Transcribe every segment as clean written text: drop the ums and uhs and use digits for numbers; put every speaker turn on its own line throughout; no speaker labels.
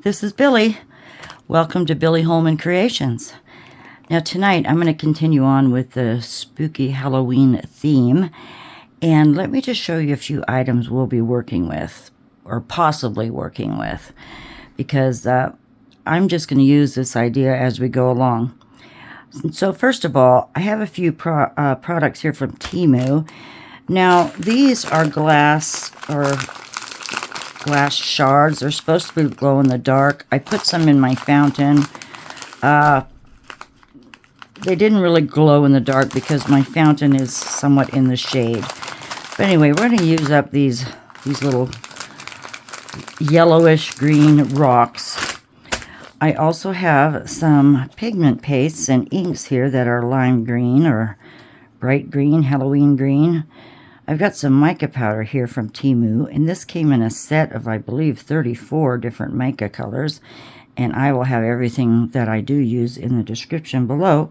this is Billy. Welcome to Billy Holman Creations. Now tonight I'm going to continue on with the spooky Halloween theme, and let me just show you a few items we'll be working with, or possibly working with, because I'm just going to use this idea as we go along. So first of all, I have a few products here from Temu. Now these are glass shards. They're supposed to be glow in the dark. I put some in my fountain. They didn't really glow in the dark because my fountain is somewhat in the shade. But anyway, we're going to use up these little yellowish green rocks. I also have some pigment pastes and inks here that are lime green or bright green, Halloween green. I've got some mica powder here from Temu, and this came in a set of, I believe, 34 different mica colors, and I will have everything that I do use in the description below.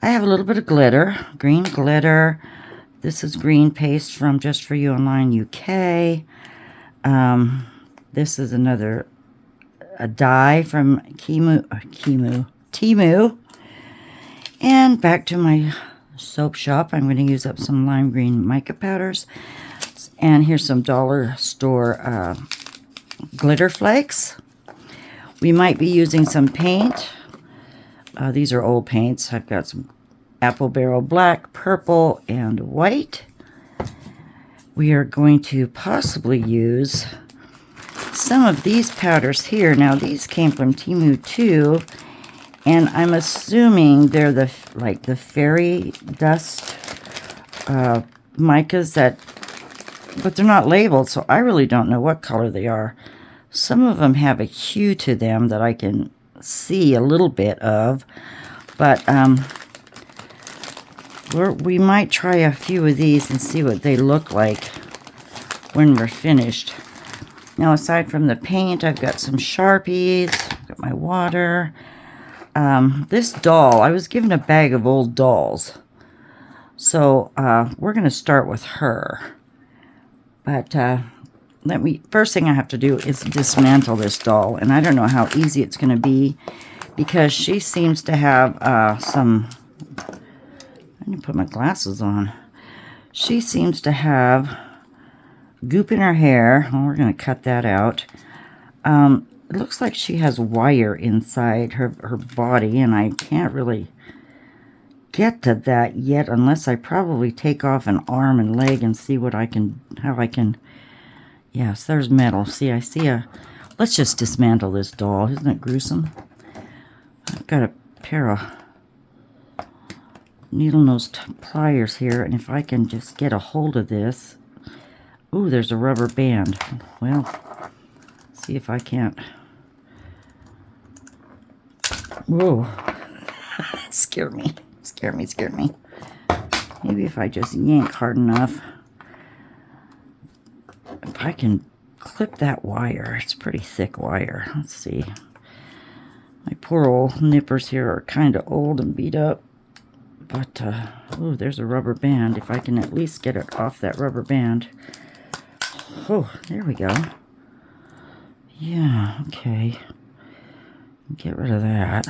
I have a little bit of glitter, green glitter. This is green paste from Just For You Online UK. This is a dye from Temu. And back to my soap shop, I'm going to use up some lime green mica powders, and here's some dollar store glitter flakes. We might be using some paint. These are old paints. I've got some apple barrel black, purple, and white. We are going to possibly use some of these powders here. Now these came from Temu too, and I'm assuming they're the fairy dust micas but they're not labeled, so I really don't know what color they are. Some of them have a hue to them that I can see a little bit of, but we might try a few of these and see what they look like when we're finished. Now, aside from the paint, I've got some Sharpies, I've got my water. This doll, I was given a bag of old dolls, so we're going to start with her. But first thing I have to do is dismantle this doll, and I don't know how easy it's going to be because she seems to have I need to put my glasses on. She seems to have goop in her hair. Well, we're going to cut that out. It looks like she has wire inside her body, and I can't really get to that yet unless I probably take off an arm and leg and see how I can. Yes, there's metal. See, I see let's just dismantle this doll. Isn't it gruesome? I've got a pair of needle nose pliers here, and if I can just get a hold of this. Ooh, there's a rubber band. Well, see if I can't. Whoa. Scared me. Maybe if I just yank hard enough. If I can clip that wire. It's pretty thick wire. Let's see. My poor old nippers here are kind of old and beat up. But, ooh, there's a rubber band. If I can at least get it off that rubber band. Oh, there we go. Yeah, okay. Get rid of that.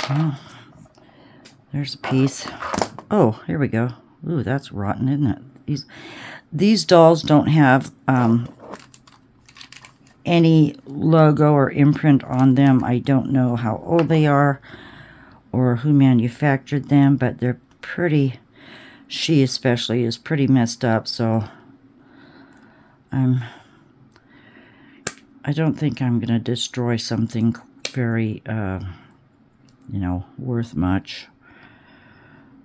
Oh, there's a piece. Oh, here we go. Ooh, that's rotten, isn't it? These dolls don't have any logo or imprint on them. I don't know how old they are or who manufactured them, but they're pretty, she especially is pretty messed up, so I don't think I'm going to destroy something very, worth much.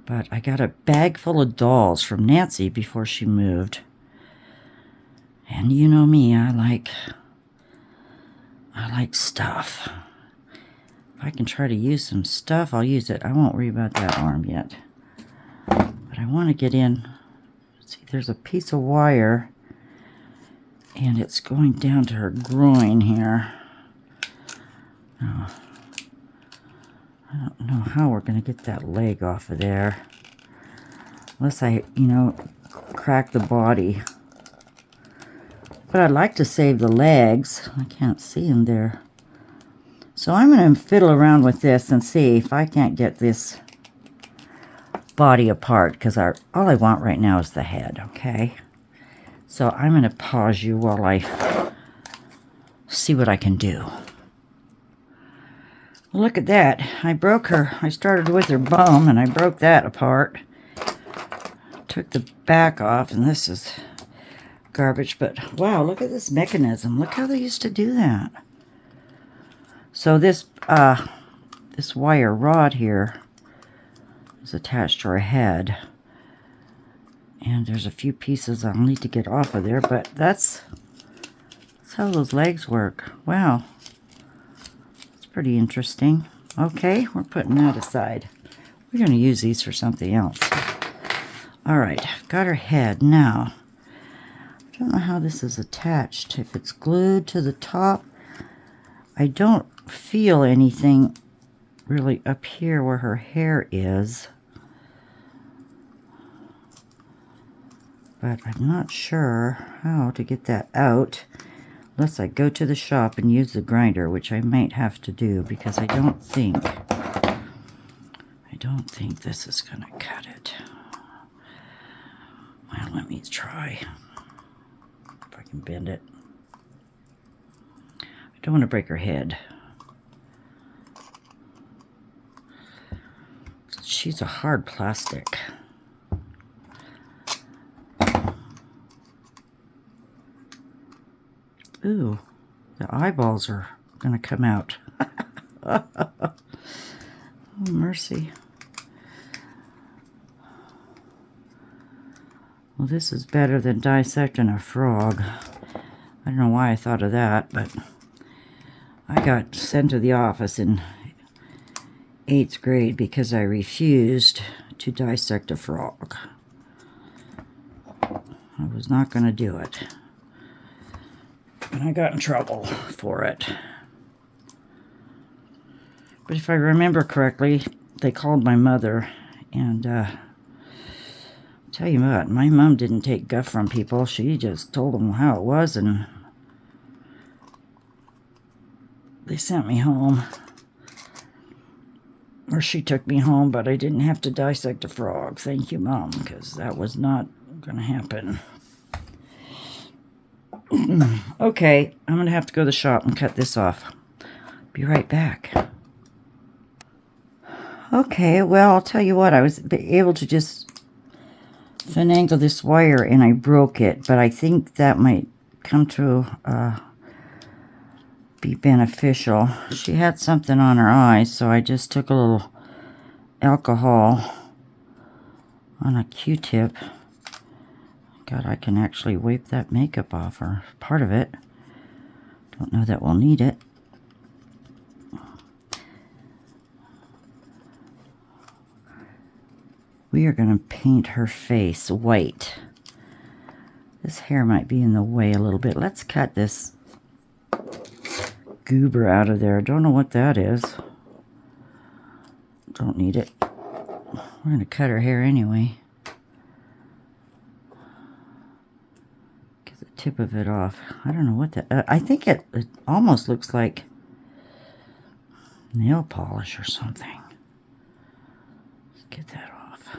But I got a bag full of dolls from Nancy before she moved. And you know me, I like stuff. If I can try to use some stuff, I'll use it. I won't worry about that arm yet. But I want to get in. See, there's a piece of wire, and it's going down to her groin here. Oh, I don't know how we're going to get that leg off of there. Unless I, crack the body. But I'd like to save the legs. I can't see them there. So I'm going to fiddle around with this and see if I can't get this body apart, because all I want right now is the head, okay? So I'm going to pause you while I see what I can do. Look at that. I broke her. I started with her bum and I broke that apart. Took the back off, and this is garbage, but wow, look at this mechanism. Look how they used to do that. So this wire rod here is attached to her head. And there's a few pieces I'll need to get off of there, but that's how those legs work. Wow. It's pretty interesting. Okay, we're putting that aside. We're going to use these for something else. All right, I've got her head. Now, I don't know how this is attached. If it's glued to the top, I don't feel anything really up here where her hair is. But I'm not sure how to get that out unless I go to the shop and use the grinder, which I might have to do because I don't think this is going to cut it. Well, let me try if I can bend it. I don't want to break her head. She's a hard plastic. Ooh, the eyeballs are going to come out. Oh, mercy. Well, this is better than dissecting a frog. I don't know why I thought of that, but I got sent to the office in 8th grade because I refused to dissect a frog. I was not going to do it. And I got in trouble for it. But if I remember correctly, they called my mother, and tell you what, my mom didn't take guff from people. She just told them how it was, and they sent me home. Or she took me home, but I didn't have to dissect a frog. Thank you, Mom, because that was not going to happen. Okay, I'm going to have to go to the shop and cut this off. Be right back. Okay, well, I'll tell you what. I was able to just finagle this wire, and I broke it. But I think that might come to be beneficial. She had something on her eyes, so I just took a little alcohol on a Q-tip. God, I can actually wipe that makeup off, or part of it. Don't know that we'll need it. We are going to paint her face white. This hair might be in the way a little bit. Let's cut this goober out of there. Don't know what that is. Don't need it. We're going to cut her hair anyway. Get the tip of it off. I don't know what that... I think it almost looks like nail polish or something. Let's get that off.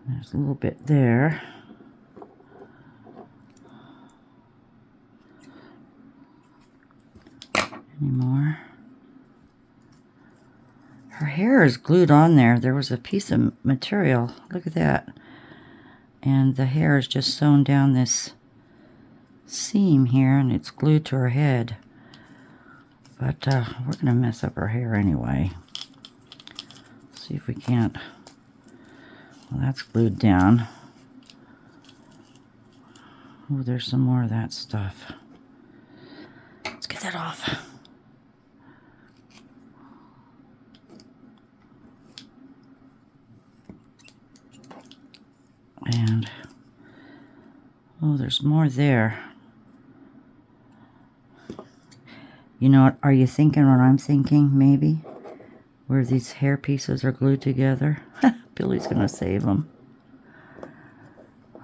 There's a little bit there. Any more? Her hair is glued on there. There was a piece of material. Look at that. And the hair is just sewn down this seam here, and it's glued to her head. But we're going to mess up her hair anyway. See if we can't. Well, that's glued down. Oh, there's some more of that stuff. Let's get that off. And, oh, there's more there. You know what? Are you thinking what I'm thinking, maybe? Where these hair pieces are glued together? Billy's going to save them.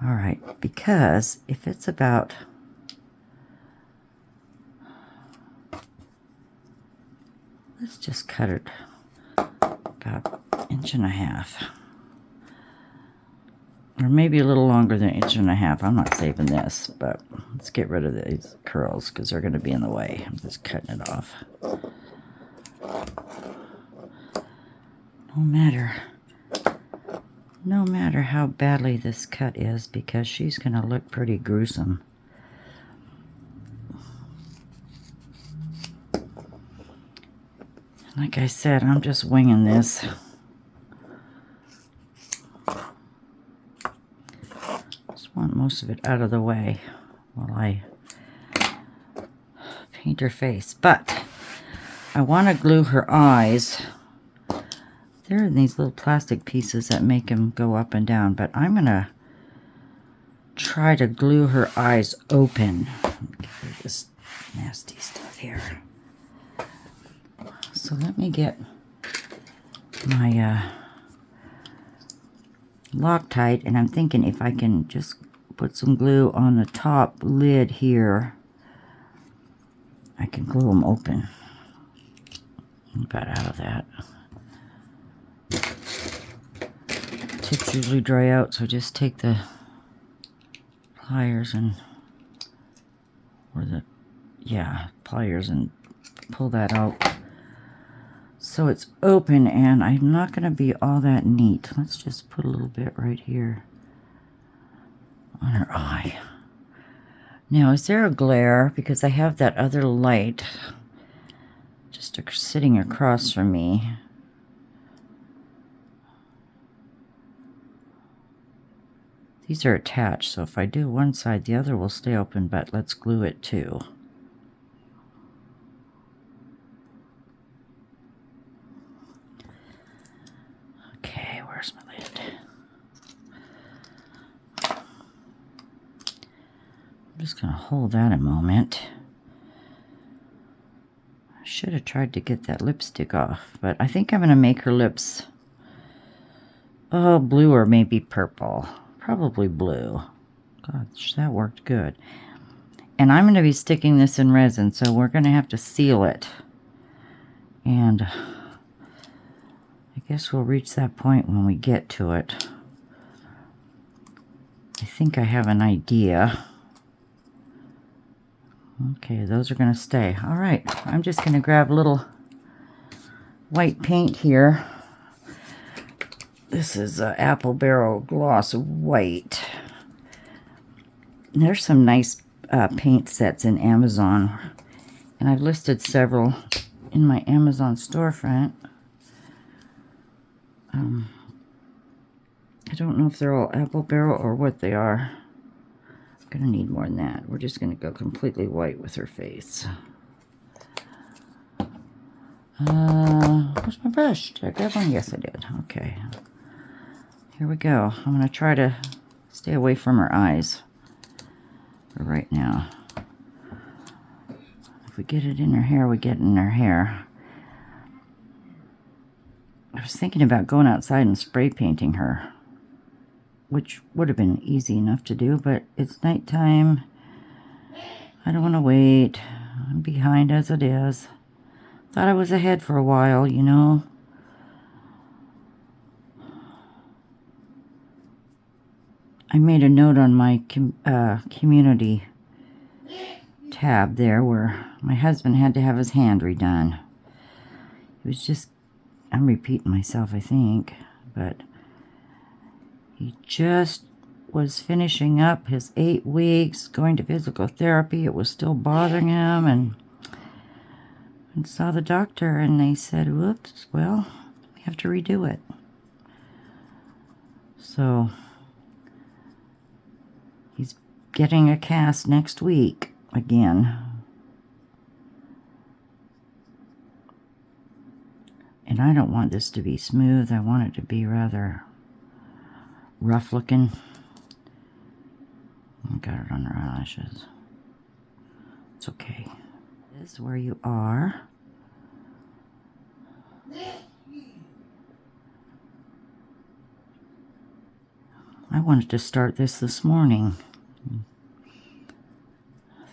All right, because if it's about let's just cut it about 1.5 inches. Or maybe a little longer than 1.5 inches. I'm not saving this, but let's get rid of these curls because they're going to be in the way. I'm just cutting it off. No matter how badly this cut is, because she's going to look pretty gruesome. Like I said, I'm just winging this. Just want most of it out of the way while I paint her face. But I want to glue her eyes. There are these little plastic pieces that make them go up and down, but I'm going to try to glue her eyes open. Get rid of this nasty stuff here. So let me get my Loctite, and I'm thinking if I can just put some glue on the top lid here, I can glue them open. Got out of that. Tips usually dry out, so just take the pliers and pliers and pull that out so it's open, and I'm not going to be all that neat. Let's just put a little bit right here on her eye. Now, is there a glare? Because I have that other light just sitting across from me. These are attached, so if I do one side, the other will stay open, but let's glue it too. Okay, where's my lid? I'm just going to hold that a moment. I should have tried to get that lipstick off, but I think I'm going to make her lips, blue or maybe purple. Probably blue. Gosh, that worked good. And I'm going to be sticking this in resin, so we're going to have to seal it. And I guess we'll reach that point when we get to it. I think I have an idea. Okay, those are going to stay. All right, I'm just going to grab a little white paint here. This is Apple Barrel Gloss White. And there's some nice paint sets in Amazon. And I've listed several in my Amazon storefront. I don't know if they're all Apple Barrel or what they are. I'm going to need more than that. We're just going to go completely white with her face. Where's my brush? Did I grab one? Yes, I did. Okay. Here we go. I'm going to try to stay away from her eyes for right now. If we get it in her hair, we get it in her hair. I was thinking about going outside and spray painting her, which would have been easy enough to do, but it's nighttime. I don't want to wait. I'm behind as it is. Thought I was ahead for a while, you know. I made a note on my community tab there where my husband had to have his hand redone. It was just, I'm repeating myself, I think, but he just was finishing up his 8 weeks, going to physical therapy. It was still bothering him, and saw the doctor, and they said, whoops, well, we have to redo it. So he's getting a cast next week again. And I don't want this to be smooth. I want it to be rather rough looking. I got it on her eyelashes. It's okay. This is where you are. I wanted to start this morning.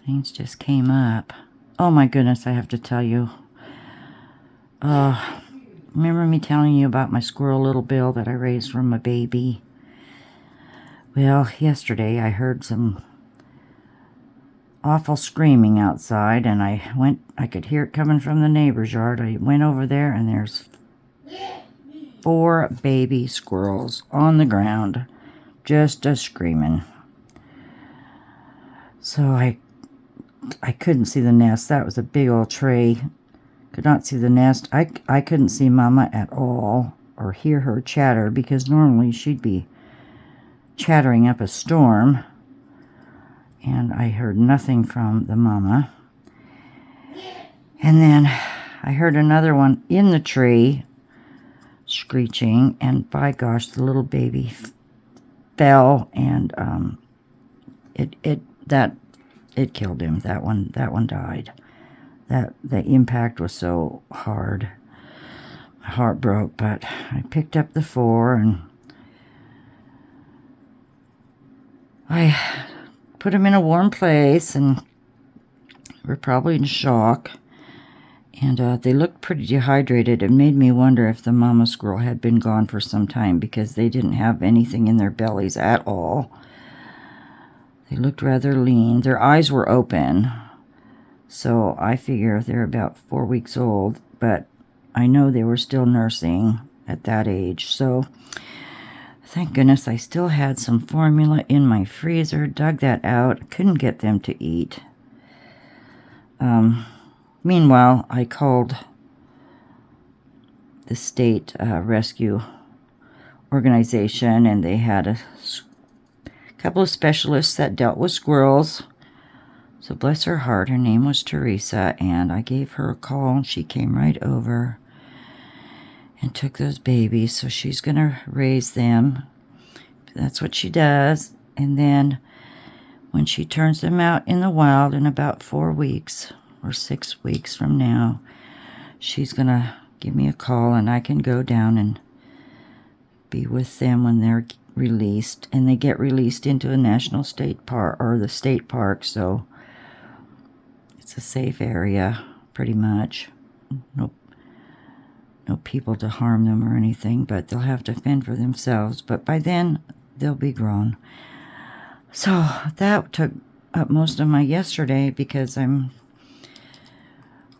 Things just came up. Oh my goodness, I have to tell you. Remember me telling you about my squirrel little Bill that I raised from a baby? Well, yesterday I heard some awful screaming outside, and I could hear it coming from the neighbor's yard. I went over there, and there's 4 baby squirrels on the ground, just screaming. So I couldn't see the nest. That was a big old tree. Could not see the nest. I couldn't see Mama at all or hear her chatter, because normally she'd be chattering up a storm. And I heard nothing from the Mama. And then I heard another one in the tree screeching, and by gosh, the little baby fell, and it killed him. That one died. The impact was so hard. My heart broke, but I picked up the 4 and I put them in a warm place, and were probably in shock. And they looked pretty dehydrated. It made me wonder if the mama squirrel had been gone for some time, because they didn't have anything in their bellies at all. They looked rather lean. Their eyes were open. So I figure they're about 4 weeks old, but I know they were still nursing at that age. So thank goodness I still had some formula in my freezer. Dug that out. Couldn't get them to eat. Meanwhile, I called the state rescue organization, and they had a couple of specialists that dealt with squirrels. So bless her heart, her name was Teresa, and I gave her a call, and she came right over and took those babies. So she's going to raise them. That's what she does. And then when she turns them out in the wild in about 4 weeks or 6 weeks from now, she's going to give me a call, and I can go down and be with them when they're released. And they get released into a national state park, or the state park, so it's a safe area, pretty much. No people to harm them or anything, but they'll have to fend for themselves. But by then, they'll be grown. So that took up most of my yesterday, because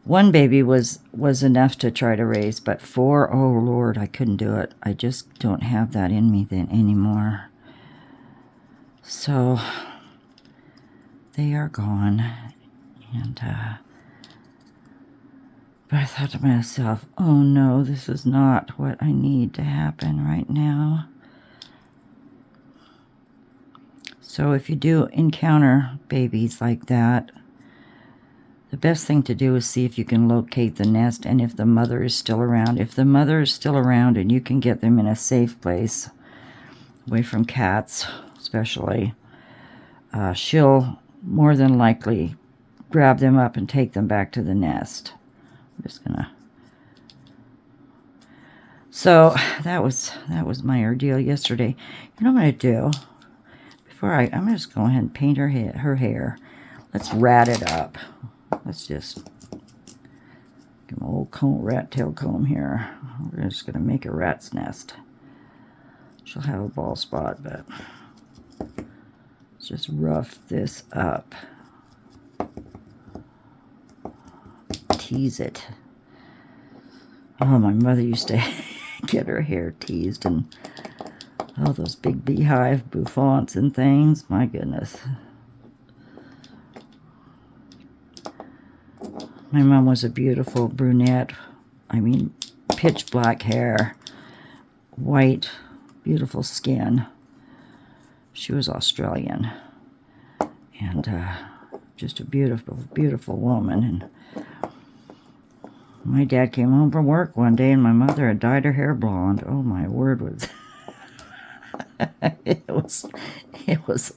one baby was enough to try to raise, but 4, oh Lord, I couldn't do it. I just don't have that in me then anymore. So they are gone. And but I thought to myself, oh no, this is not what I need to happen right now. So if you do encounter babies like that, the best thing to do is see if you can locate the nest, and if the mother is still around. If the mother is still around and you can get them in a safe place, away from cats especially, she'll more than likely grab them up and take them back to the nest. I'm just gonna... So that was my ordeal yesterday. You know what I do? I'm going to just go ahead and paint her hair. Let's rat it up. Let's just get an old rat tail comb here. We're just going to make a rat's nest. She'll have a bald spot, but let's just rough this up. Tease it. Oh, my mother used to get her hair teased, and oh, those big beehive bouffants and things. My goodness. My mom was a beautiful brunette. I mean, pitch black hair, white, beautiful skin. She was Australian, and just a beautiful, beautiful woman. And my dad came home from work one day, and my mother had dyed her hair blonde. Oh my word, was it was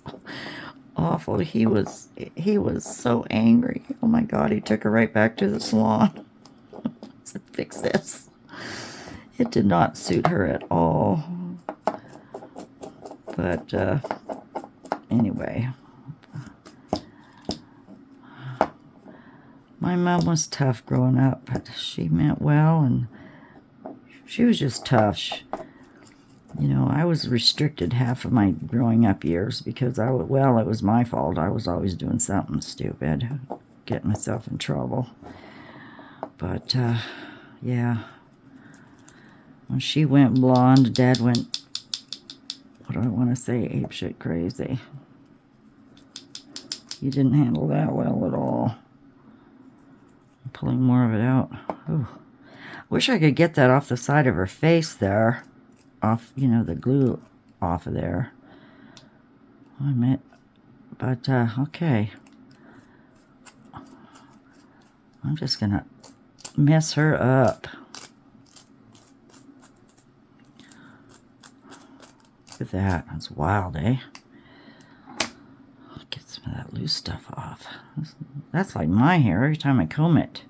awful. He was so angry. Oh my God, he took her right back to the salon. Said, fix this. It did not suit her at all. But anyway, my mom was tough growing up, but she meant well, and she was just tough. You know, I was restricted half of my growing up years because well, it was my fault. I was always doing something stupid, getting myself in trouble. But, yeah. When she went blonde, Dad went, what do I want to say, apeshit crazy. He didn't handle that well at all. I'm pulling more of it out. Ooh. Wish I could get that off the side of her face there. Off, you know, the glue off of there. I admit. But, okay. I'm just gonna mess her up. Look at that. That's wild, eh? I'll get some of that loose stuff off. That's like my hair every time I comb it.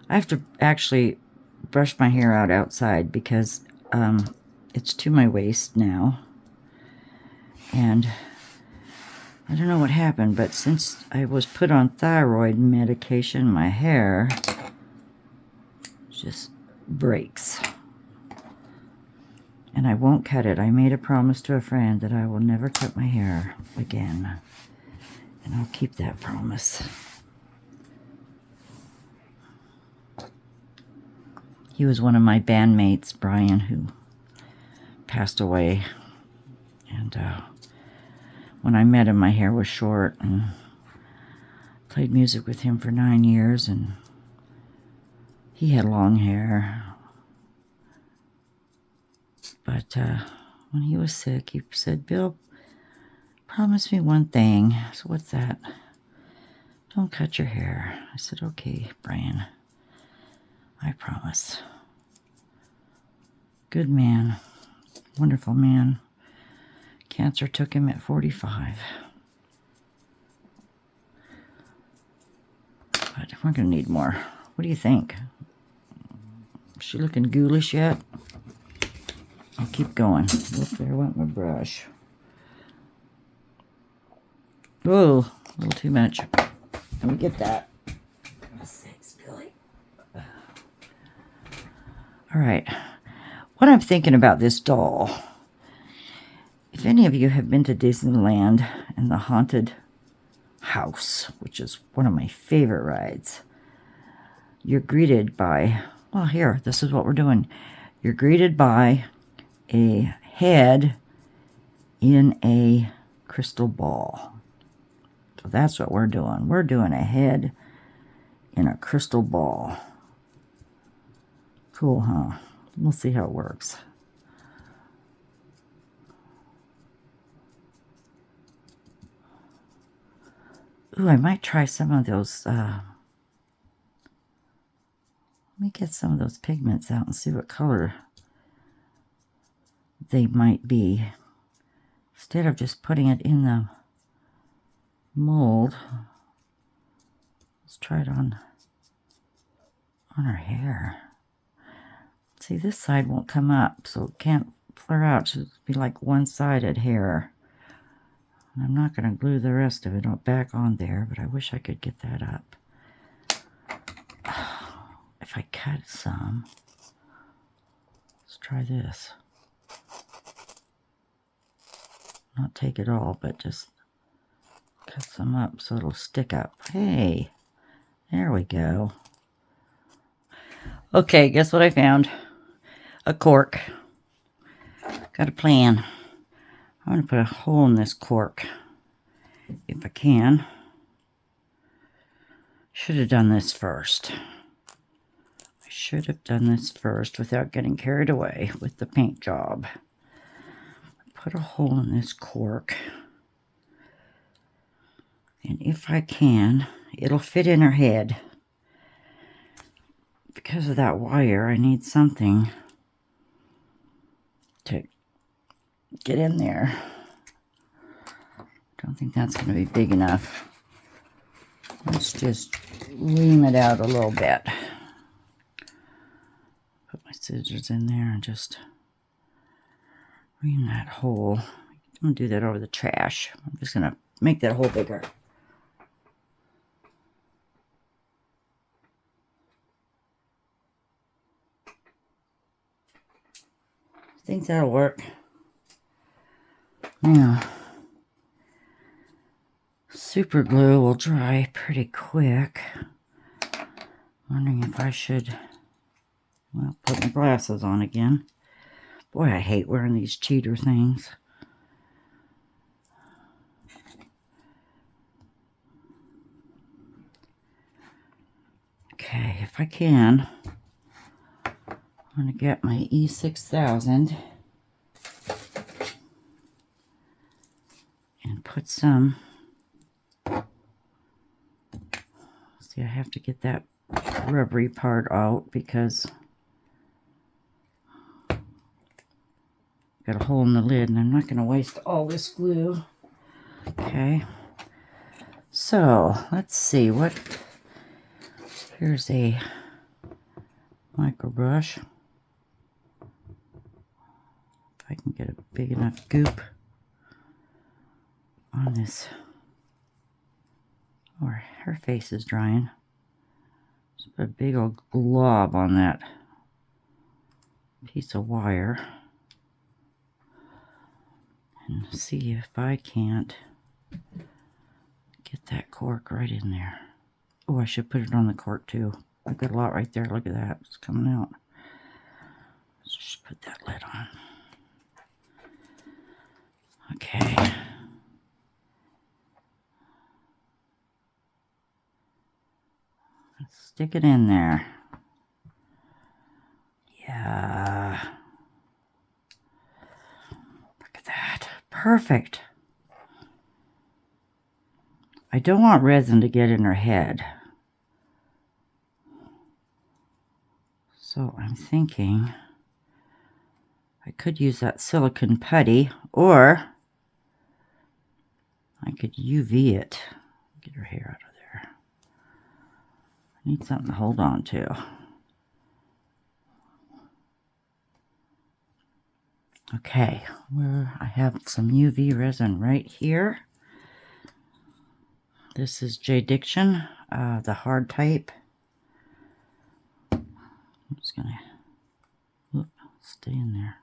I have to actually brush my hair out outside because it's to my waist now. And I don't know what happened, but since I was put on thyroid medication, my hair just breaks. And I won't cut it. I made a promise to a friend that I will never cut my hair again. And I'll keep that promise. He was one of my bandmates, Brian, who passed away. And when I met him, my hair was short, and played music with him for 9 years, and he had long hair. But when he was sick, he said, "Bill, promise me one thing." So what's that? "Don't cut your hair." I said, "Okay, Brian. I promise." Good man. Wonderful man. Cancer took him at 45. But we're going to need more. What do you think? Is she looking ghoulish yet? I'll keep going. Oops, there went my brush. Oh, a little too much. Let me get that. Thanks, Billy. All right. What I'm thinking about this doll. If any of you have been to Disneyland and the Haunted House, which is one of my favorite rides, you're greeted by, well, here, this is what we're doing. You're greeted by a head in a crystal ball. So that's what we're doing. We're doing a head in a crystal ball. Cool, huh? We'll see how it works. Ooh, I might try some of those, let me get some of those pigments out and see what color they might be. Instead of just putting it in the mold, let's try it on her hair. See, this side won't come up, so it can't flare out. It should be like one-sided hair. I'm not going to glue the rest of it back on there, but I wish I could get that up. If I cut some, let's try this. Not take it all, but just cut some up so it'll stick up. Hey, there we go. Okay, guess what I found? A cork. Got a plan. I'm going to put a hole in this cork, if I can. Should have done this first. I should have done this first without getting carried away with the paint job. Put a hole in this cork. And if I can, it'll fit in her head. Because of that wire, I need something to get in there. Don't think that's going to be big enough. Let's just ream it out a little bit. Put my scissors in there and just in that hole. I'm going to do that over the trash. I'm just going to make that hole bigger. I think that'll work. Now, super glue will dry pretty quick. Wondering if I should, well, put my glasses on again. Boy, I hate wearing these cheater things. Okay, if I can, I'm going to get my E6000 and put some, see, I have to get that rubbery part out because I've got a hole in the lid and I'm not going to waste all this glue. Okay, so let's see what, here's a micro brush. If I can get a big enough goop on this, or her face is drying. Just put a big old glob on that piece of wire and see if I can't get that cork right in there. Oh, I should put it on the cork too. I've got a lot right there. Look at that. It's coming out. Let's just put that lid on. Okay. Let's stick it in there. Yeah. Look at that. Perfect. I don't want resin to get in her head. So I'm thinking I could use that silicone putty, or I could UV it. Get her hair out of there. I need something to hold on to. Okay, where I have some UV resin right here. This is JDiction, the hard type. I'm just gonna stay in there.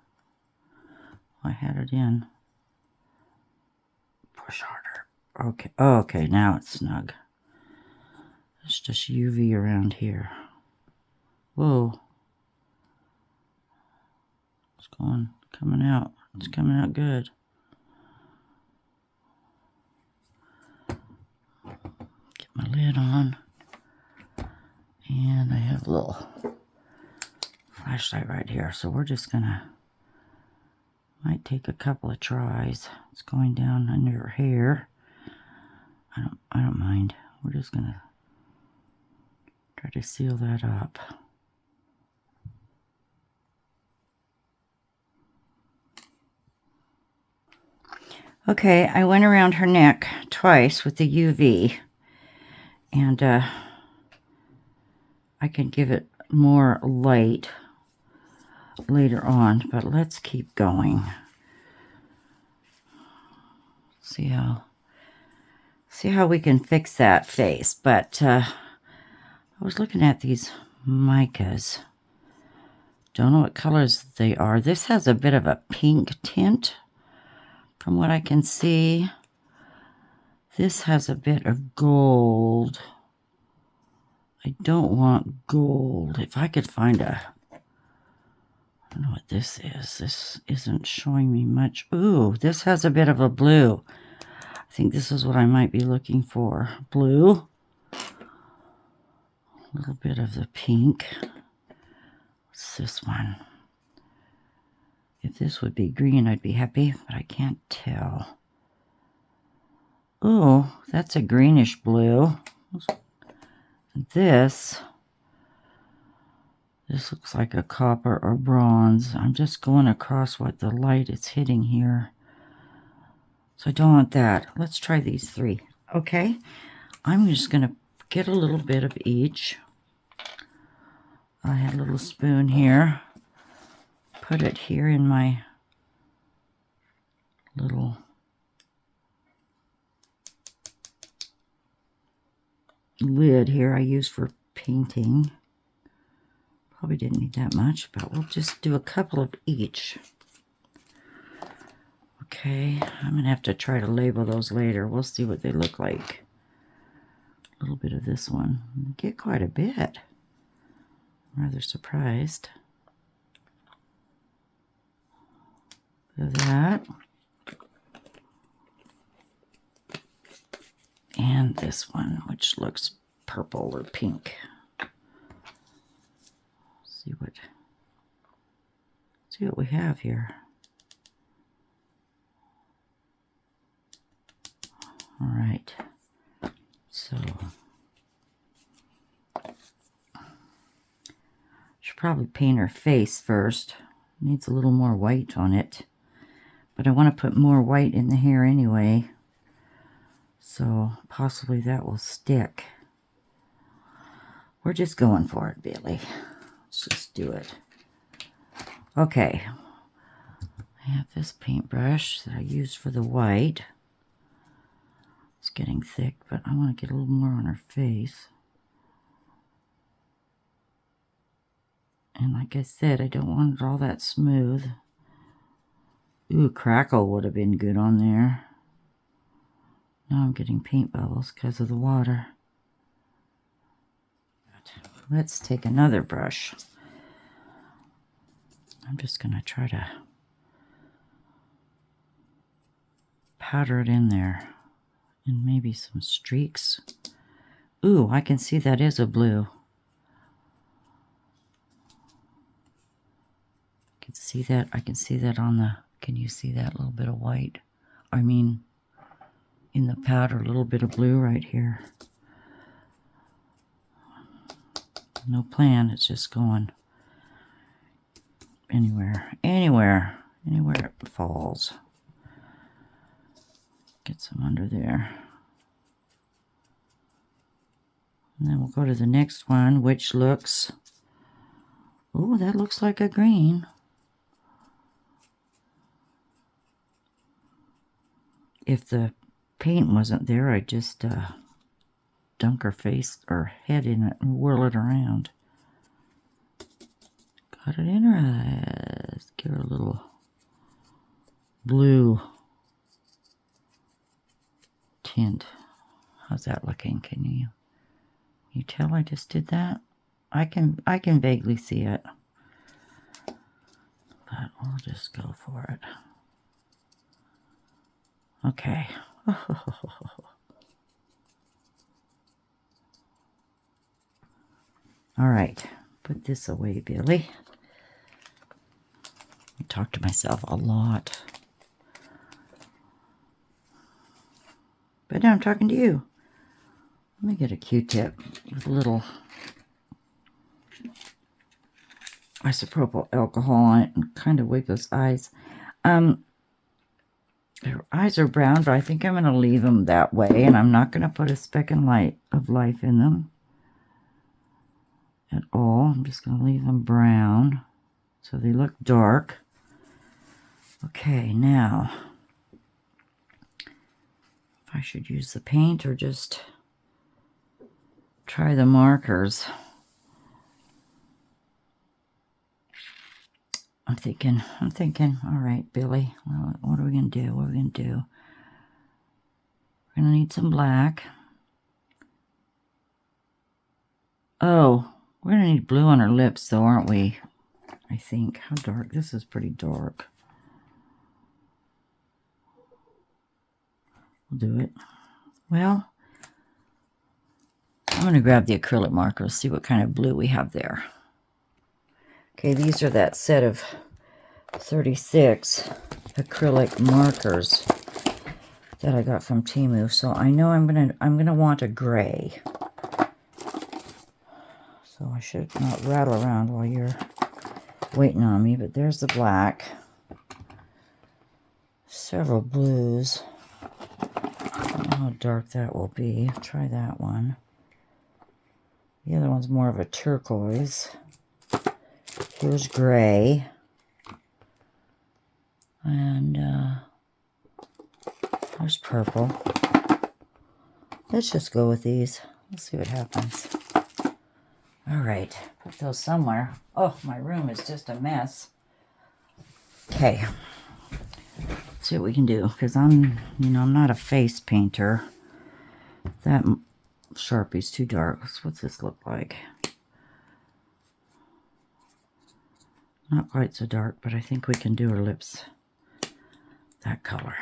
I had it in. Push harder. Okay. Oh, okay, now it's snug. It's just UV around here. Whoa. It's coming out. It's coming out good. Get my lid on. And I have a little flashlight right here. So we're just gonna, might take a couple of tries. It's going down under her hair. I don't mind. We're just gonna try to seal that up. Okay, I went around her neck twice with the UV, and I can give it more light later on, but let's keep going. See how we can fix that face. But I was looking at these micas. Don't know what colors they are. This has a bit of a pink tint from what I can see. This has a bit of gold. I don't want gold. If I could find a, I don't know what this is. This isn't showing me much. Ooh, this has a bit of a blue. I think this is what I might be looking for. Blue. A little bit of the pink. What's this one? If this would be green, I'd be happy, but I can't tell. Ooh, that's a greenish blue. This looks like a copper or bronze. I'm just going across what the light is hitting here. So I don't want that. Let's try these three. Okay, I'm just going to get a little bit of each. I had a little spoon here. Put it here in my little lid here I use for painting. Probably didn't need that much, but we'll just do a couple of each. Okay, I'm going to have to try to label those later. We'll see what they look like. A little bit of this one. I get quite a bit. I'm rather surprised. Of that. And this one, which looks purple or pink. See what we have here. All right. So should probably paint her face first. Needs a little more white on it. But I want to put more white in the hair anyway. So possibly that will stick. We're just going for it, Billy. Let's just do it. Okay. I have this paintbrush that I used for the white. It's getting thick, but I want to get a little more on her face. And like I said, I don't want it all that smooth. Ooh, crackle would have been good on there. Now I'm getting paint bubbles because of the water. Let's take another brush. I'm just going to try to powder it in there. And maybe some streaks. Ooh, I can see that is a blue. I can see that. I can see that on the... Can you see that little bit of white? I mean, in the powder, a little bit of blue right here. No plan, it's just going anywhere it falls. Get some under there. And then we'll go to the next one, which looks... Oh, that looks like a green. If the paint wasn't there, I'd just dunk her face or head in it and whirl it around. Got it in her eyes. Give her a little blue tint. How's that looking? Can you tell I just did that? I can vaguely see it. But we'll just go for it. Okay. All right. Put this away, Billy. I talk to myself a lot. But now I'm talking to you. Let me get a Q-tip with a little isopropyl alcohol on it and kind of wipe those eyes. Their eyes are brown, but I think I'm going to leave them that way, and I'm not going to put a speck of life in them at all. I'm just going to leave them brown so they look dark. Okay, now, if I should use the paint or just try the markers. I'm thinking, all right, Billy, what are we going to do? What are we going to do? We're going to need some black. Oh, we're going to need blue on our lips, though, aren't we? I think. How dark? This is pretty dark. We'll do it. Well, I'm going to grab the acrylic markers, see what kind of blue we have there. Okay, these are that set of 36 acrylic markers that I got from Temu. So I know I'm gonna want a gray. So I should not rattle around while you're waiting on me. But there's the black. Several blues. I don't know how dark that will be. Try that one. The other one's more of a turquoise. Here's gray. And purple. Let's just go with these. We'll see what happens. All right, put those somewhere. Oh, my room is just a mess. Okay, let's see what we can do, because I'm not a face painter. That Sharpie's too dark. What's this look like? Not quite so dark, but I think we can do her lips that color.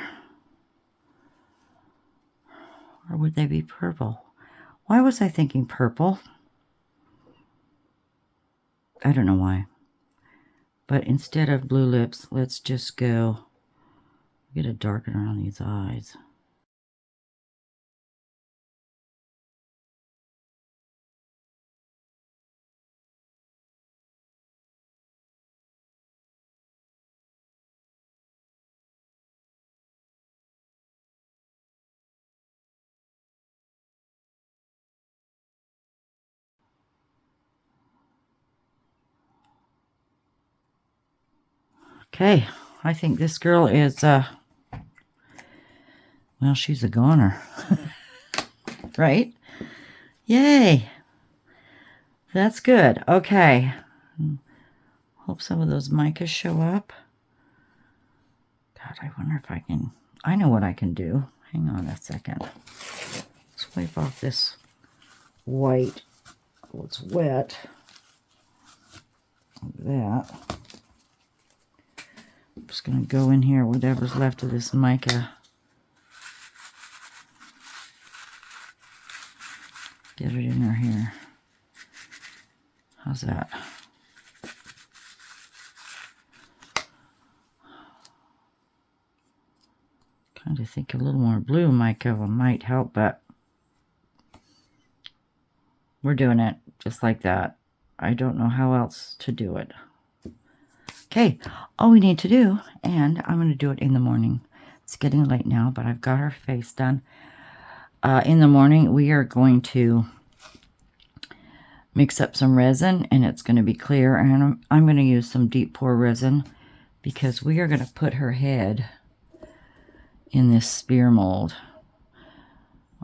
Or would they be purple? Why was I thinking purple? I don't know why. But instead of blue lips, let's just go get a darkener on these eyes. Okay, I think this girl is, well, she's a goner. Right? Yay! That's good. Okay. Hope some of those micas show up. God, I wonder if I can... I know what I can do. Hang on a second. Let's wipe off this white. Oh, it's wet. Like that. I'm just going to go in here, whatever's left of this mica. Get it in her hair. How's that? Kind of think a little more blue mica might help, but we're doing it just like that. I don't know how else to do it. Okay, all we need to do, and I'm going to do it in the morning. It's getting late now, but I've got her face done. In the morning, we are going to mix up some resin, and it's going to be clear, and I'm going to use some deep pour resin because we are going to put her head in this spear mold.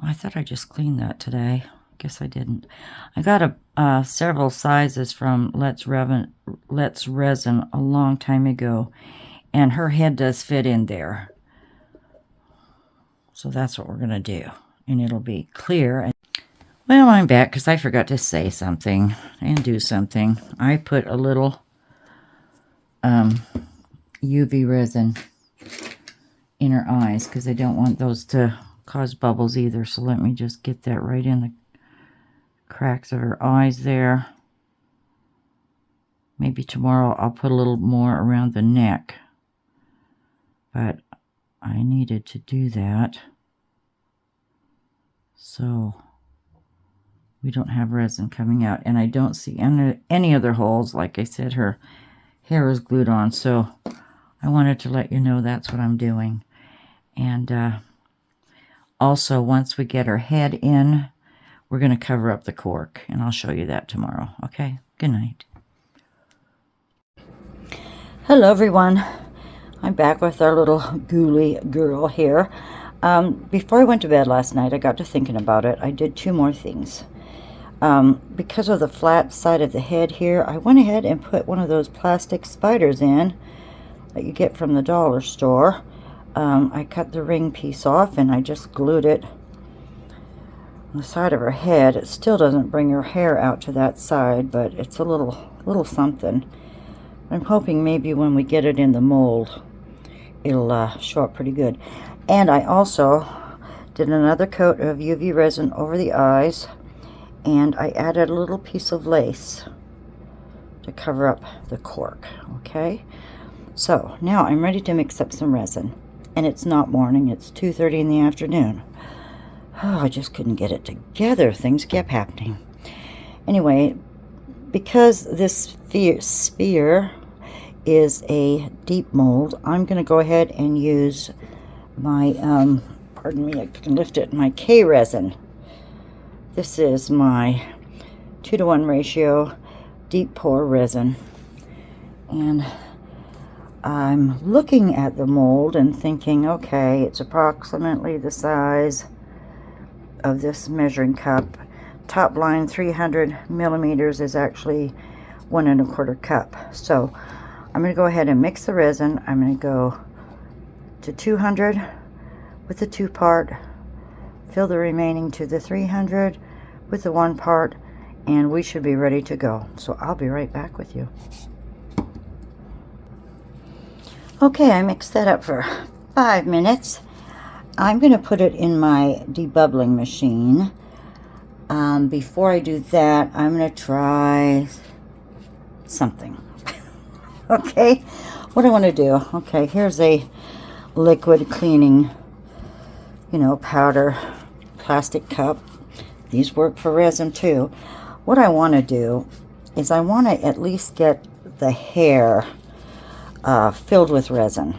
I thought I just cleaned that today. Guess I didn't. I got several sizes from Let's Resin a long time ago, and her head does fit in there. So that's what we're going to do, and it'll be clear. Well, I'm back because I forgot to say something and do something. I put a little UV resin in her eyes because I don't want those to cause bubbles either. So let me just get that right in the cracks of her eyes there. Maybe tomorrow I'll put a little more around the neck, but I needed to do that so we don't have resin coming out, and I don't see any other holes. Like I said, her hair is glued on, so I wanted to let you know that's what I'm doing. And also, once we get her head in, we're going to cover up the cork, and I'll show you that tomorrow. Okay? Good night. Hello, everyone. I'm back with our little ghoulie girl here. Before I went to bed last night, I got to thinking about it. I did two more things. Because of the flat side of the head here, I went ahead and put one of those plastic spiders in that you get from the dollar store. I cut the ring piece off and I just glued it on the side of her head. It still doesn't bring her hair out to that side, but it's a little something. I'm hoping maybe when we get it in the mold, it'll show up pretty good. And I also did another coat of UV resin over the eyes, and I added a little piece of lace to cover up the cork. Okay, so now I'm ready to mix up some resin, and it's not morning, it's 2:30 in the afternoon. Oh, I just couldn't get it together. Things kept happening. Anyway, because this sphere is a deep mold, I'm going to go ahead and use my, pardon me, I can lift it, my K resin. This is my 2-to-1 ratio deep pour resin. And I'm looking at the mold and thinking, okay, it's approximately the size of this measuring cup. Top line 300 millimeters is actually 1 1/4 cup. So I'm going to go ahead and mix the resin. I'm going to go to 200 with the 2 part, fill the remaining to the 300 with the 1 part, and we should be ready to go. So I'll be right back with you. Okay, I mixed that up for 5 minutes. I'm going to put it in my debubbling machine. Before I do that, I'm going to try something. Okay, what I want to do, okay, here's a liquid cleaning, powder plastic cup. These work for resin too. What I want to do is I want to at least get the hair filled with resin.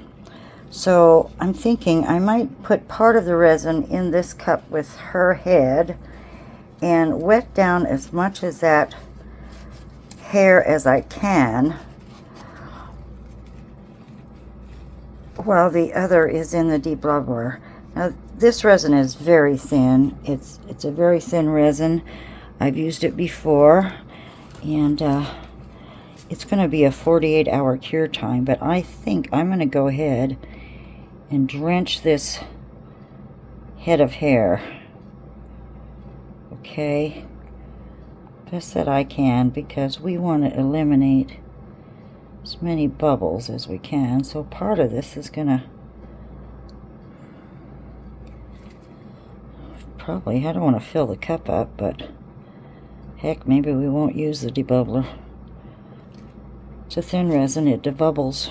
So I'm thinking I might put part of the resin in this cup with her head and wet down as much of that hair as I can while the other is in the debubbler. Now this resin is very thin. It's a very thin resin. I've used it before, and it's going to be a 48-hour cure time, but I think I'm going to go ahead and drench this head of hair. Okay, best that I can, because we want to eliminate as many bubbles as we can. So part of this is gonna probably, I don't want to fill the cup up, but heck, maybe we won't use the debubbler. It's a thin resin, it debubbles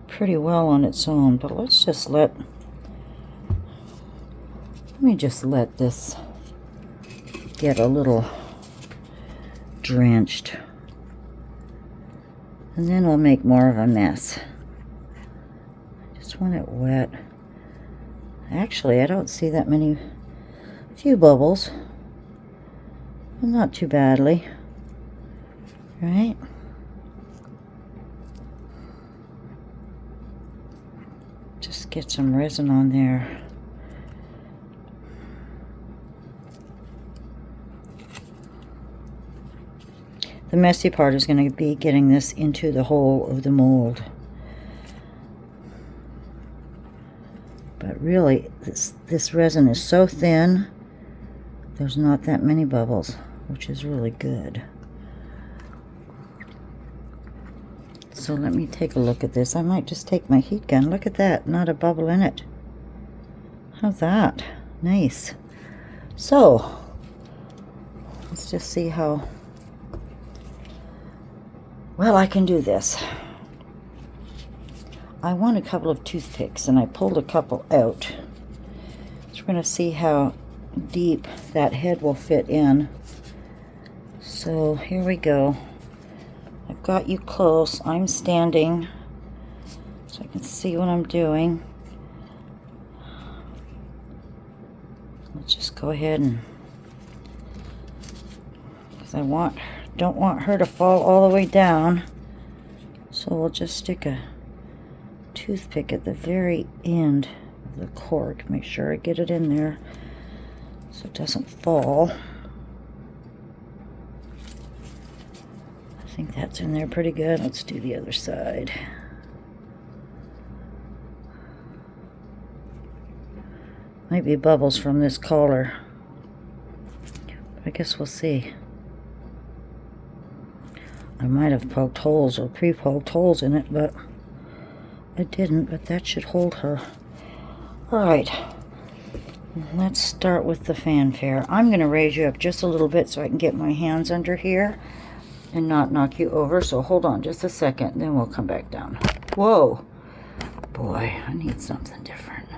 pretty well on its own, but let's just let me just let this get a little drenched, and then we'll make more of a mess. Just want it wet. Actually, I don't see that many, few bubbles, but not too badly, right? Just get some resin on there. The messy part is going to be getting this into the hole of the mold. But really, this resin is so thin, there's not that many bubbles, which is really good. So let me take a look at this. I might just take my heat gun. Look at that, not a bubble in it. How's that? Nice. So, let's just see how well I can do this. I want a couple of toothpicks, and I pulled a couple out. So we're going to see how deep that head will fit in. So here we go. I've got you close. I'm standing so I can see what I'm doing. Let's just go ahead and, because don't want her to fall all the way down, so we'll just stick a toothpick at the very end of the cork. Make sure I get it in there so it doesn't fall. I think that's in there pretty good. Let's do the other side. Might be bubbles from this collar, but I guess we'll see. I might have poked holes or pre-poked holes in it, but I didn't. But that should hold her. Alright, let's start with the fanfare. I'm going to raise you up just a little bit so I can get my hands under here and not knock you over. So hold on just a second, then we'll come back down. Whoa! Boy, I need something different.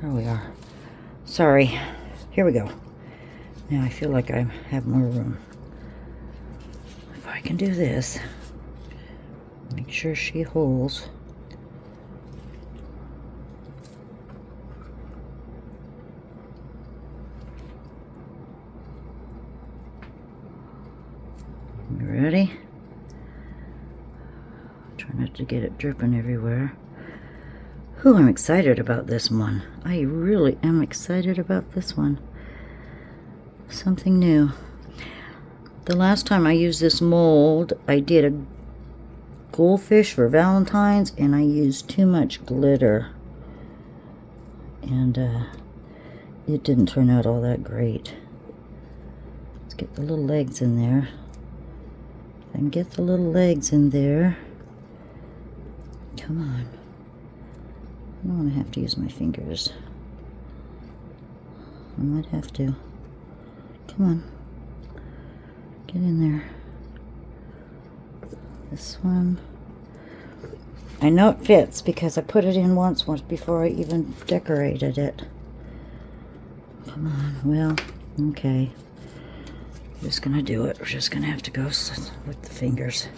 There we are. Sorry. Here we go. Now I feel like I have more room. If I can do this, make sure she holds. You ready? Try not to get it dripping everywhere. Ooh, I'm excited about this one. I really am excited about this one. Something new. The last time I used this mold, I did a goldfish for Valentine's, and I used too much glitter. And it didn't turn out all that great. Let's get the little legs in there. If I can get the little legs in there. Come on. I don't want to have to use my fingers. I might have to. Come on. Get in there. This one. I know it fits because I put it in once before I even decorated it. Come on. Well, okay. I'm just going to do it. We're just going to have to go with the fingers.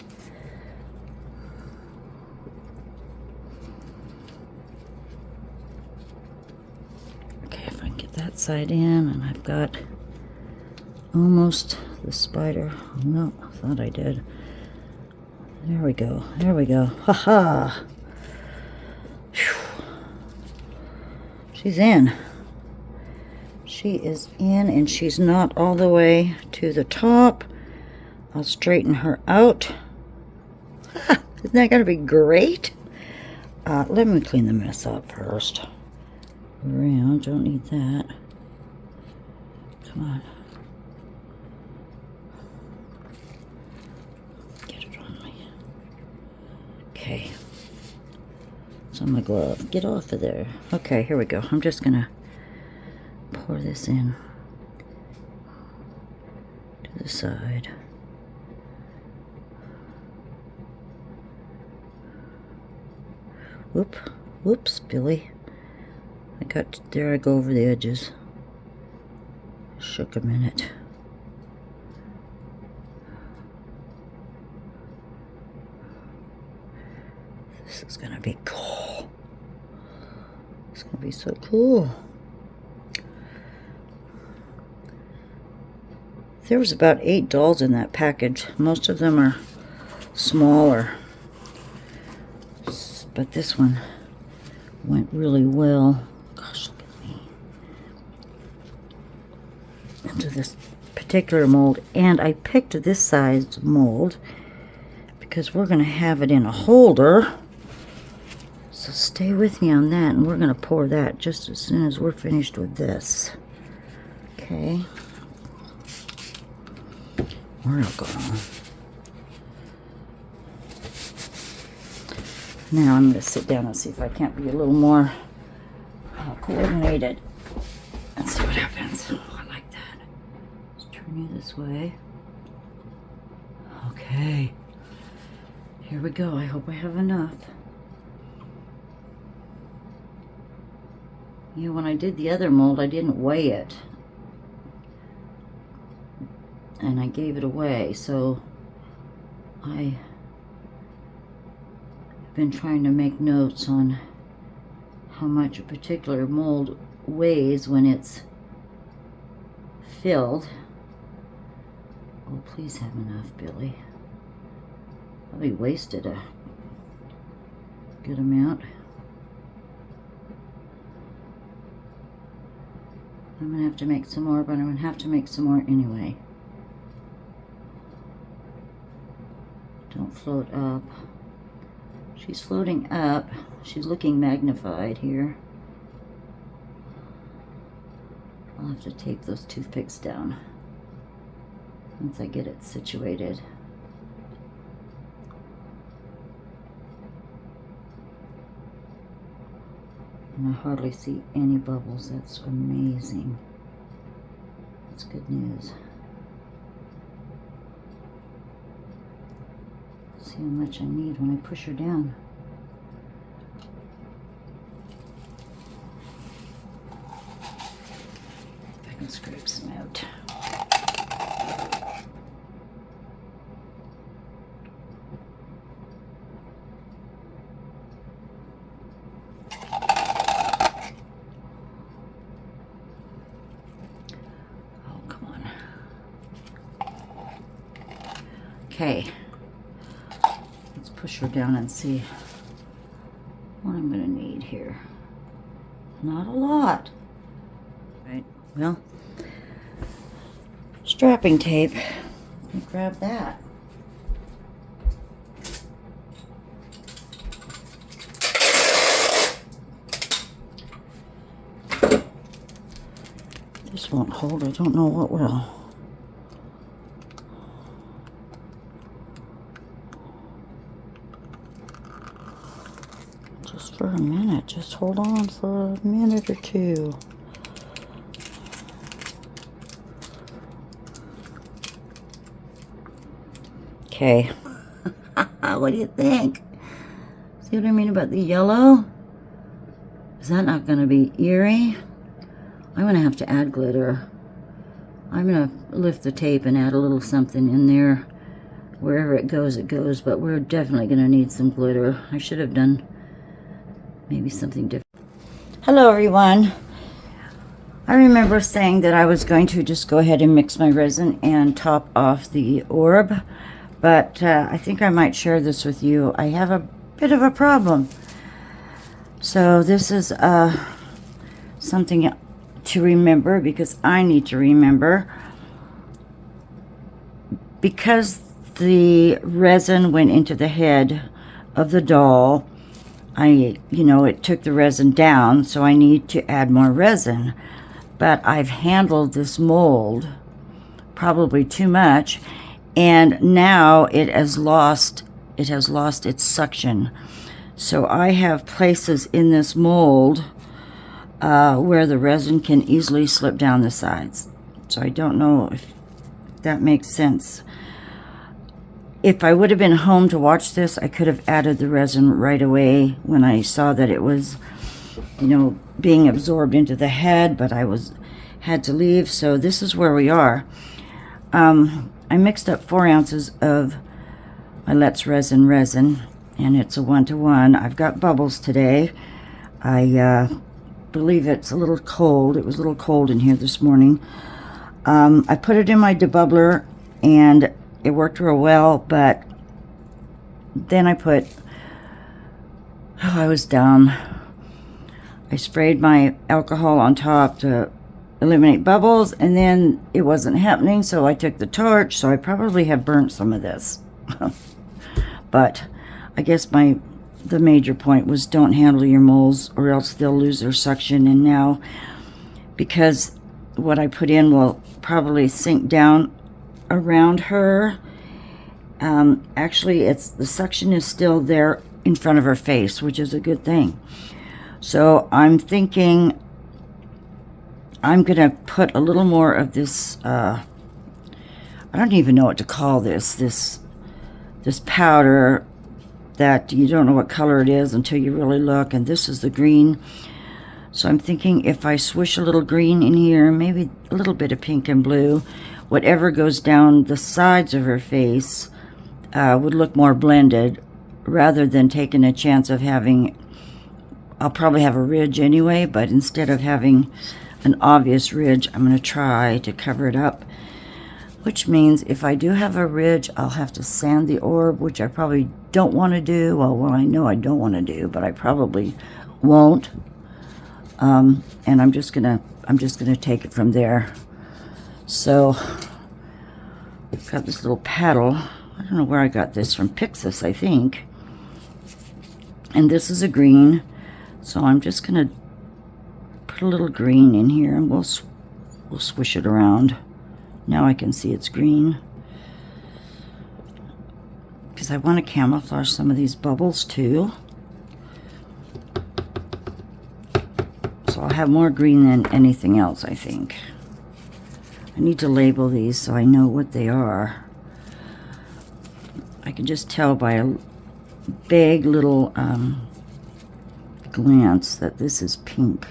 That side in, and I've got almost the spider. No, I thought I did. There we go. There we go. Ha-ha! She's in. She is in, and she's not all the way to the top. I'll straighten her out. Ha! Isn't that going to be great? Let me clean the mess up first. Around, don't need that. Come on. Get it on me. Okay. It's on my glove. Get off of there. Okay, here we go. I'm just gonna pour this in to the side. Whoops, Billy. There I go over the edges. Shook a minute. This is gonna be cool. It's gonna be so cool. There was about 8 dolls in that package. Most of them are smaller. But this one went really well. Gosh, look at me. Into this particular mold. And I picked this size mold because we're going to have it in a holder. So stay with me on that, and we're going to pour that just as soon as we're finished with this. Okay. Where'd it go? Now I'm going to sit down and see if I can't be a little more coordinated. Let's see what happens. Oh, I like that. Let's turn you this way. Okay. Here we go. I hope I have enough. You know, when I did the other mold, I didn't weigh it. And I gave it away, so I've been trying to make notes on how much a particular mold weighs when it's filled. Oh, please have enough, Billy. Probably wasted a good amount. I'm gonna have to make some more, but I'm gonna have to make some more anyway. Don't float up. She's floating up. She's looking magnified here. I'll have to tape those toothpicks down once I get it situated. And I hardly see any bubbles. That's amazing. That's good news. See how much I need when I push her down. If I can scrape some out. Oh, come on. Okay. push her down and see what I'm going to need here. Not a lot. Right, well, strapping tape. Let me grab that. This won't hold. I don't know what will. Just for a minute. Just hold on for a minute or two. Okay. What do you think? See what I mean about the yellow? Is that not going to be eerie? I'm going to have to add glitter. I'm going to lift the tape and add a little something in there. Wherever it goes, but we're definitely going to need some glitter. I should have done maybe something different. Hello, everyone. I remember saying that I was going to just go ahead and mix my resin and top off the orb, but I think I might share this with you. I have a bit of a problem. So this is something to remember, because I need to remember. Because the resin went into the head of the doll, it took the resin down, so I need to add more resin. But I've handled this mold probably too much, and now it has lost its suction. So I have places in this mold where the resin can easily slip down the sides. So I don't know if that makes sense. If I would have been home to watch this, I could have added the resin right away when I saw that it was, being absorbed into the head, but I had to leave. So this is where we are. I mixed up 4 ounces of my Let's Resin, and it's a 1-to-1. I've got bubbles today. I believe it's a little cold. It was a little cold in here this morning. I put it in my debubbler, and it worked real well, but then I was dumb. I sprayed my alcohol on top to eliminate bubbles, and then it wasn't happening, so I took the torch, so I probably have burnt some of this. But I guess the major point was don't handle your molds or else they'll lose their suction. And now, because what I put in will probably sink down around her, actually the suction is still there in front of her face, which is a good thing. So I'm thinking I'm gonna put a little more of this I don't even know what to call this powder that you don't know what color it is until you really look, and this is the green. So I'm thinking if I swish a little green in here, maybe a little bit of pink and blue, whatever goes down the sides of her face would look more blended, rather than taking a chance of I'll probably have a ridge anyway, but instead of having an obvious ridge, I'm going to try to cover it up, which means if I do have a ridge, I'll have to sand the orb, which I probably don't want to do. Well, I know I don't want to do, but I probably won't. And I'm just gonna take it from there. So I've got this little paddle. I don't know where I got this from. Pixis, I think. And this is a green, so I'm just gonna put a little green in here, and we'll swish it around. Now I can see it's green, because I want to camouflage some of these bubbles too. So I'll have more green than anything else, I think. I need to label these so I know what they are. I can just tell by a vague little glance that this is pink.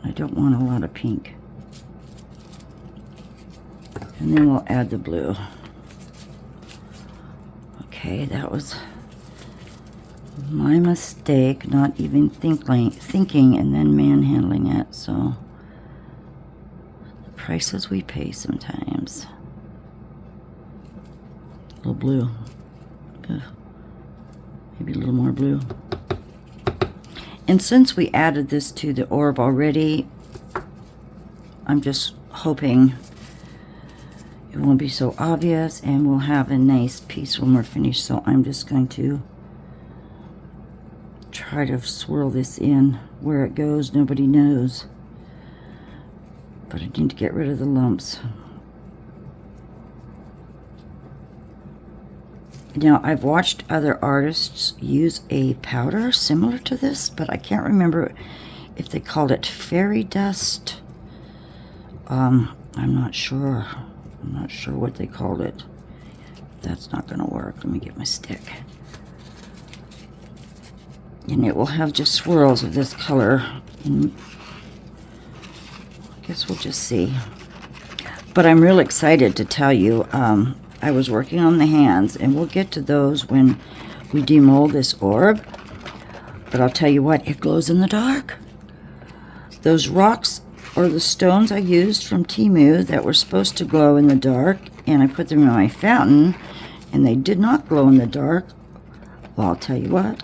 I don't want a lot of pink. And then we'll add the blue. Okay, that was my mistake, not even thinking and then manhandling it. So the prices we pay sometimes. A little blue, Maybe a little more blue. And since we added this to the orb already, I'm just hoping it won't be so obvious and we'll have a nice piece when we're finished. So I'm just going to try to swirl this in. Where it goes, nobody knows. But I need to get rid of the lumps. Now, I've watched other artists use a powder similar to this, but I can't remember if they called it fairy dust. I'm not sure. I'm not sure what they called it. That's not going to work. Let me get my stick. And it will have just swirls of this color. And I guess we'll just see. But I'm real excited to tell you, I was working on the hands, and we'll get to those when we demold this orb. But I'll tell you what, it glows in the dark. Those rocks or the stones I used from Temu that were supposed to glow in the dark, and I put them in my fountain, and they did not glow in the dark. Well, I'll tell you what,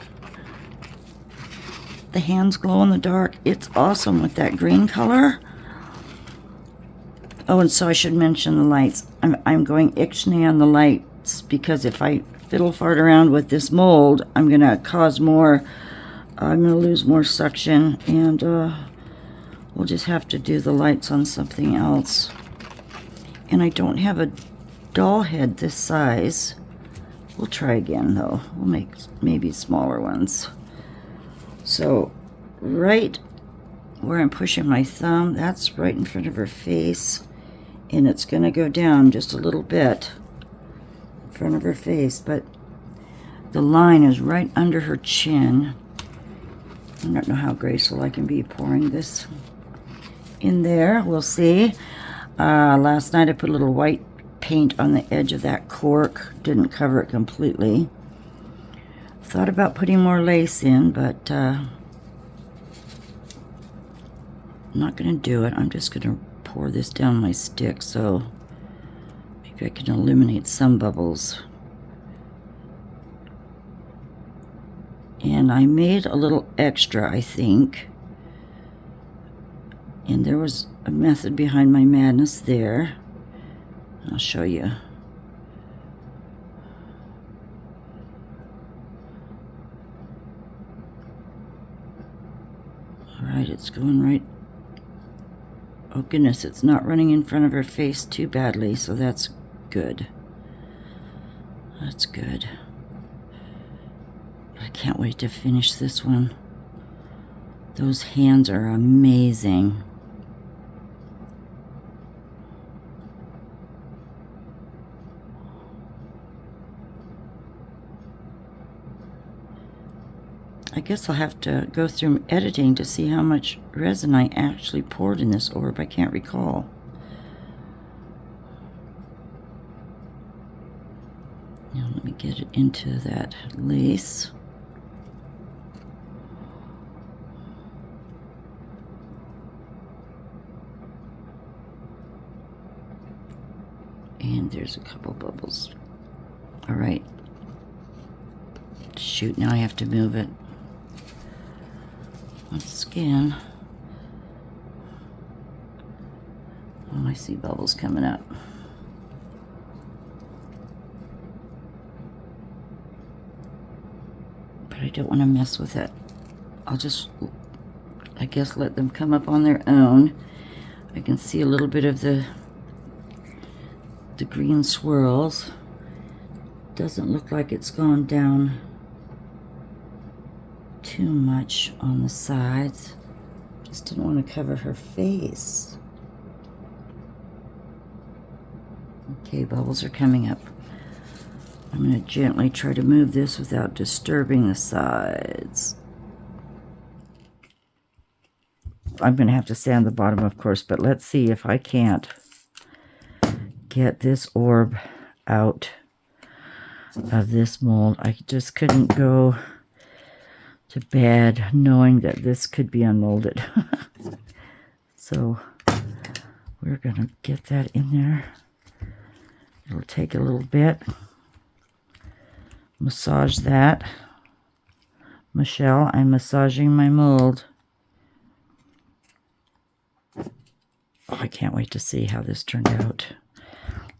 the hands glow in the dark. It's awesome with that green color. Oh, and so I should mention the lights. I'm going ixnay on the lights because if I fiddle fart around with this mold, I'm going to cause more, I'm going to lose more suction, and we'll just have to do the lights on something else. And I don't have a doll head this size. We'll try again though. We'll make maybe smaller ones. So right where I'm pushing my thumb, that's right in front of her face. And it's going to go down just a little bit in front of her face, but the line is right under her chin. I don't know how graceful I can be pouring this in there. We'll see. Last night I put a little white paint on the edge of that cork. Didn't cover it completely. Thought about putting more lace in, but I'm not going to do it. I'm just going to pour this down my stick, so maybe I can eliminate some bubbles. And I made a little extra, I think, and there was a method behind my madness there. I'll show you. Alright, it's going right. Oh goodness, it's not running in front of her face too badly, so that's good. That's good. I can't wait to finish this one. Those hands are amazing. I guess I'll have to go through editing to see how much resin I actually poured in this orb. I can't recall. Now let me get it into that lace. And there's a couple bubbles. All right. Shoot, now I have to move it. Skin. Oh, I see bubbles coming up. But I don't want to mess with it. I'll just, I guess, let them come up on their own. I can see a little bit of the green swirls. Doesn't look like it's gone down too much on the sides. Just didn't want to cover her face. Okay, bubbles are coming up. I'm going to gently try to move this without disturbing the sides. I'm going to have to sand the bottom, of course, but let's see if I can't get this orb out of this mold. I just couldn't go to bed knowing that this could be unmolded. So we're going to get that in there. It'll take a little bit. massage that. Michelle, I'm massaging my mold. Oh, I can't wait to see how this turned out.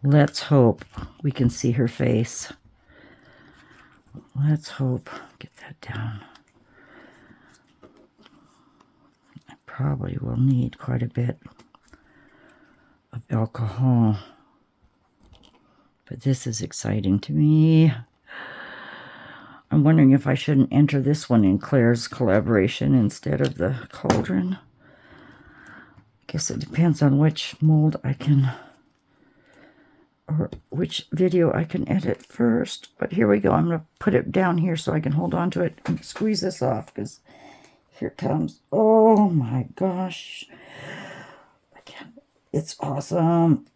Let's hope we can see her face. Let's hope. Get that down. I probably will need quite a bit of alcohol. But this is exciting to me. I'm wondering if I shouldn't enter this one in Claire's collaboration instead of the cauldron. I guess it depends on which mold I can, or which video I can edit first. But here we go. I'm going to put it down here so I can hold on to it and squeeze this off, because here it comes. Oh my gosh. I can't. It's awesome.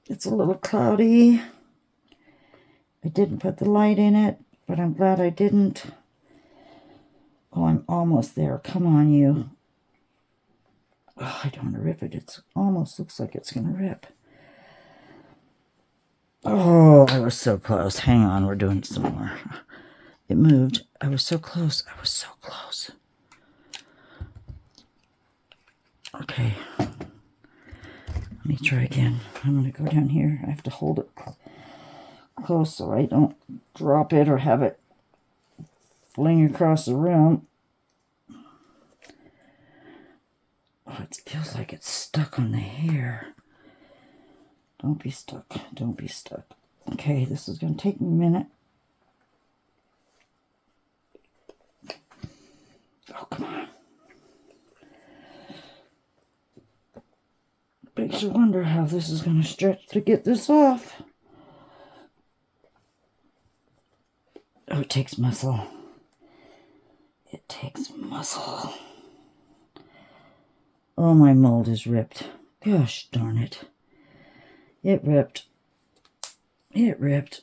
It's a little cloudy. I didn't put the light in it, but I'm glad I didn't. Oh, I'm almost there. Come on, you. Oh, I don't want to rip it. It almost looks like it's going to rip. Oh, I was so close. Hang on, we're doing some more. It moved. I was so close. I was so close. Okay. Let me try again. I'm going to go down here. I have to hold it close so I don't drop it or have it fling across the room. Oh, it feels like it's stuck on the hair. Don't be stuck. Don't be stuck. Okay, this is going to take me a minute. Oh, come on. Makes you wonder how this is going to stretch to get this off. Oh, it takes muscle. It takes muscle. Oh, my mold is ripped. Gosh darn it. It ripped. It ripped.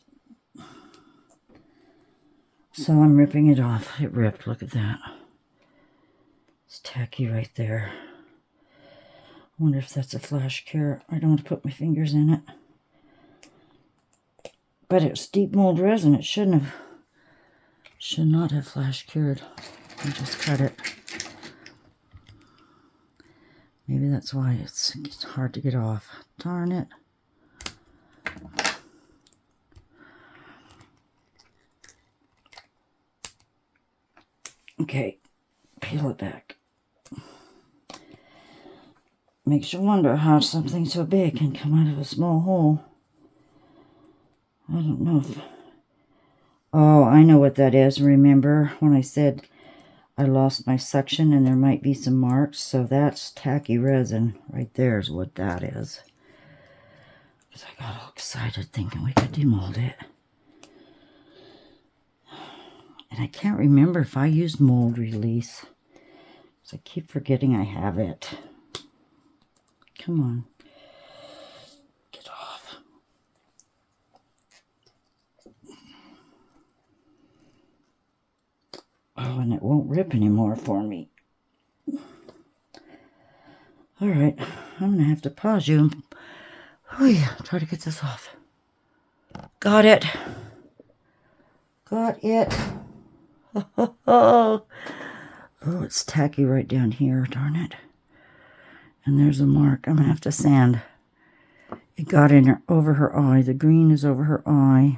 So I'm ripping it off. It ripped. Look at that. It's tacky right there. I wonder if that's a flash cure. I don't want to put my fingers in it. But it's deep mold resin. It should not have flash cured. I just cut it. Maybe that's why it's hard to get off. Darn it. Okay, peel it back. Makes you wonder how something so big can come out of a small hole. I don't know if... Oh, I know what that is. Remember when I said I lost my suction and there might be some marks? So that's tacky resin. Right there is what that is. Because I got all excited thinking we could demold it. And I can't remember if I used mold release. So I keep forgetting I have it. Come on. Get off. Oh, and it won't rip anymore for me. Alright, I'm going to have to pause you and try to get this off. Got it. Got it. Oh, it's tacky right down here, darn it. And there's a mark. I'm going to have to sand. It got in her, over her eye. The green is over her eye.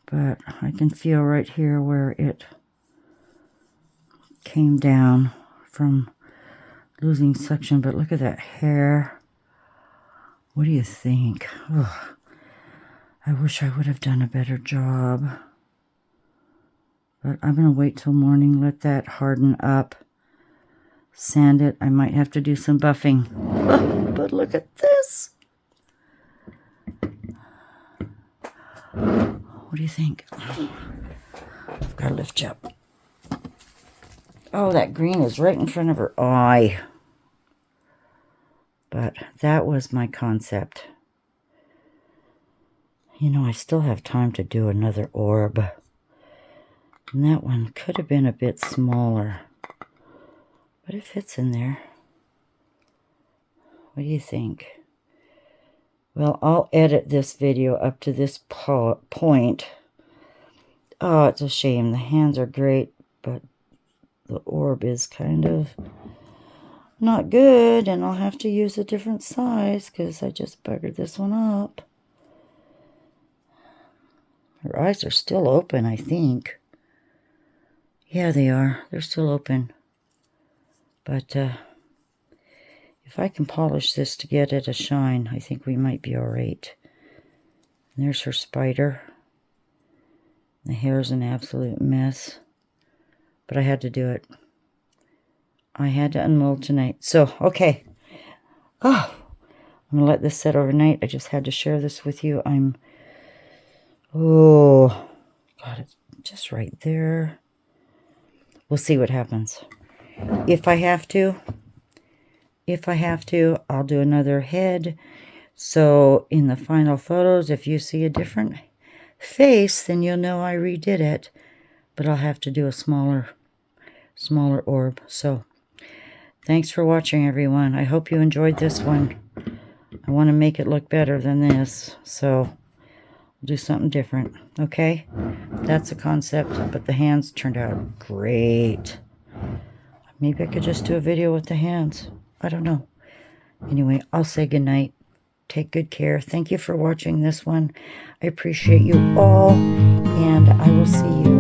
But I can feel right here where it came down from losing suction. But look at that hair. What do you think? Oh, I wish I would have done a better job. But I'm going to wait till morning, let that harden up. Sand it. I might have to do some buffing. Oh, but look at this. What do you think? I've got to lift you up. Oh, that green is right in front of her eye. But that was my concept. You know, I still have time to do another orb. And that one could have been a bit smaller. But it fits in there. What do you think? Well, I'll edit this video up to this point. Oh, it's a shame. The hands are great, but the orb is kind of not good, and I'll have to use a different size because I just buggered this one up. Her eyes are still open, I think. Yeah, they are. They're still open. But if I can polish this to get it a shine, I think we might be all right. And there's her spider. The hair's an absolute mess. But I had to do it. I had to unmold tonight. So, okay. Oh, I'm going to let this set overnight. I just had to share this with you. Oh, God, it's just right there. We'll see what happens. If I have to, I'll do another head. So in the final photos, if you see a different face, then you'll know I redid it. But I'll have to do a smaller orb. So thanks for watching, everyone. I hope you enjoyed this one. I want to make it look better than this. So I'll do something different. Okay? That's a concept, but the hands turned out great. Maybe I could just do a video with the hands. I don't know. Anyway, I'll say goodnight. Take good care. Thank you for watching this one. I appreciate you all, and I will see you